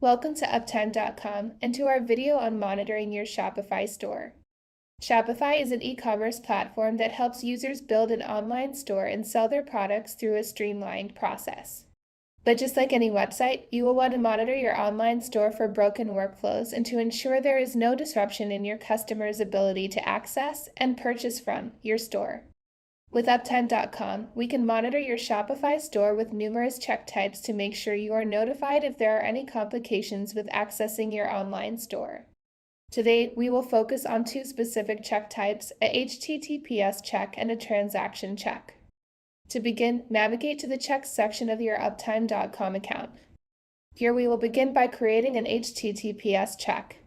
Welcome to Uptime.com and to our video on monitoring your Shopify store. Shopify is an e-commerce platform that helps users build an online store and sell their products through a streamlined process. But just like any website, you will want to monitor your online store for broken workflows and to ensure there is no disruption in your customers' ability to access and purchase from your store. With Uptime.com, we can monitor your Shopify store with numerous check types to make sure you are notified if there are any complications with accessing your online store. Today, we will focus on two specific check types, a HTTPS check and a transaction check. To begin, navigate to the checks section of your Uptime.com account. Here we will begin by creating an HTTPS check.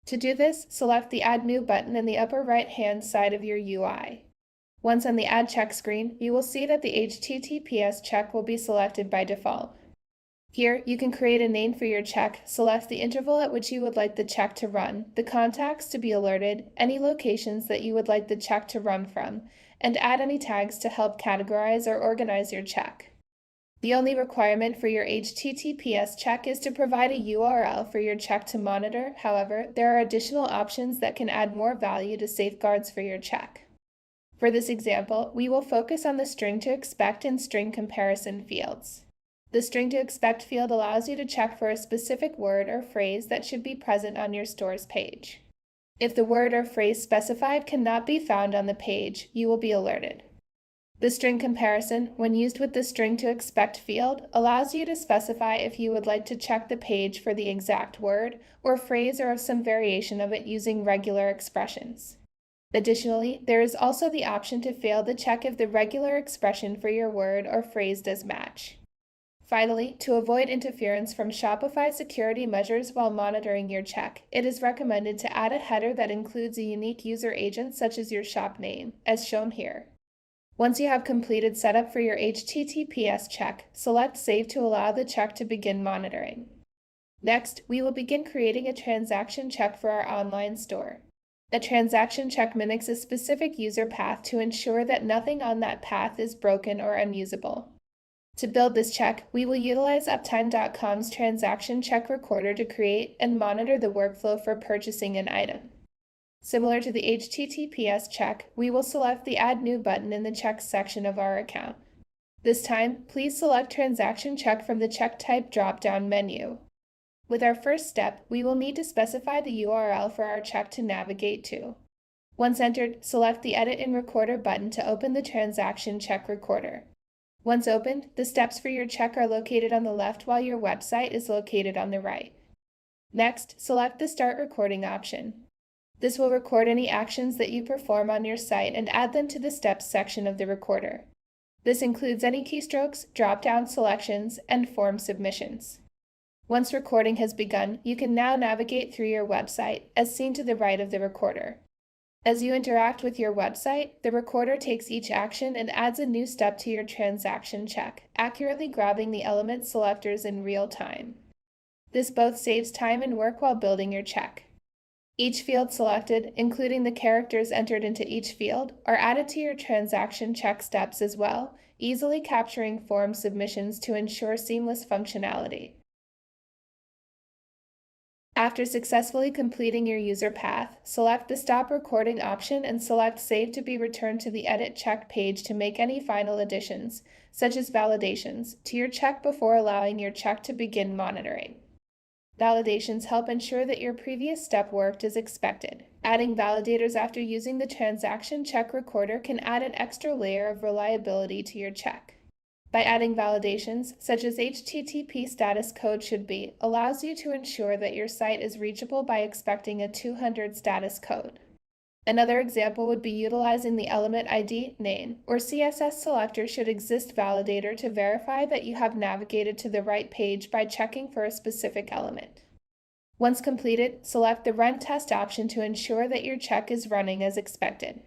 To do this, select the Add New button in the upper right-hand side of your UI. Once on the Add Check screen, you will see that the HTTPS check will be selected by default. Here, you can create a name for your check, select the interval at which you would like the check to run, the contacts to be alerted, any locations that you would like the check to run from, and add any tags to help categorize or organize your check. The only requirement for your HTTPS check is to provide a URL for your check to monitor. However, there are additional options that can add more value to safeguards for your check. For this example, we will focus on the string to expect and string comparison fields. The string to expect field allows you to check for a specific word or phrase that should be present on your store's page. If the word or phrase specified cannot be found on the page, you will be alerted. The string comparison, when used with the string to expect field, allows you to specify if you would like to check the page for the exact word or phrase or some variation of it using regular expressions. Additionally, there is also the option to fail the check if the regular expression for your word or phrase does match. Finally, to avoid interference from Shopify security measures while monitoring your check, it is recommended to add a header that includes a unique user agent such as your shop name, as shown here. Once you have completed setup for your HTTPS check, select Save to allow the check to begin monitoring. Next, we will begin creating a transaction check for our online store. A transaction check mimics a specific user path to ensure that nothing on that path is broken or unusable. To build this check, we will utilize Uptime.com's transaction check recorder to create and monitor the workflow for purchasing an item. Similar to the HTTPS check, we will select the Add New button in the checks section of our account. This time, please select Transaction Check from the Check Type drop-down menu. With our first step, we will need to specify the URL for our check to navigate to. Once entered, select the Edit in Recorder button to open the Transaction Check Recorder. Once opened, the steps for your check are located on the left while your website is located on the right. Next, select the Start Recording option. This will record any actions that you perform on your site and add them to the Steps section of the recorder. This includes any keystrokes, drop-down selections, and form submissions. Once recording has begun, you can now navigate through your website, as seen to the right of the recorder. As you interact with your website, the recorder takes each action and adds a new step to your transaction check, accurately grabbing the element selectors in real time. This both saves time and work while building your check. Each field selected, including the characters entered into each field, are added to your transaction check steps as well, easily capturing form submissions to ensure seamless functionality. After successfully completing your user path, select the Stop Recording option and select Save to be returned to the Edit Check page to make any final additions, such as validations, to your check before allowing your check to begin monitoring. Validations help ensure that your previous step worked as expected. Adding validators after using the Transaction Check Recorder can add an extra layer of reliability to your check. By adding validations, such as HTTP status code should be, allows you to ensure that your site is reachable by expecting a 200 status code. Another example would be utilizing the element ID, name, or CSS selector should exist validator to verify that you have navigated to the right page by checking for a specific element. Once completed, select the Run Test option to ensure that your check is running as expected.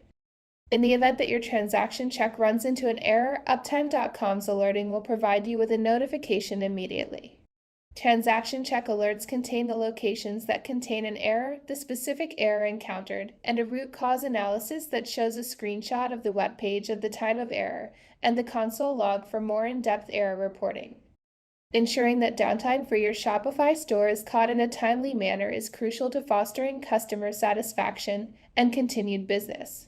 In the event that your transaction check runs into an error, Uptime.com's alerting will provide you with a notification immediately. Transaction check alerts contain the locations that contain an error, the specific error encountered, and a root cause analysis that shows a screenshot of the web page at the time of error and the console log for more in-depth error reporting. Ensuring that downtime for your Shopify store is caught in a timely manner is crucial to fostering customer satisfaction and continued business.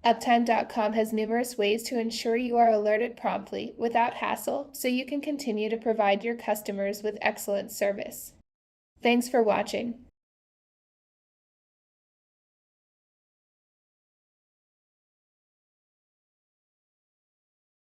Uptime.com has numerous ways to ensure you are alerted promptly without hassle so you can continue to provide your customers with excellent service. Thanks for watching.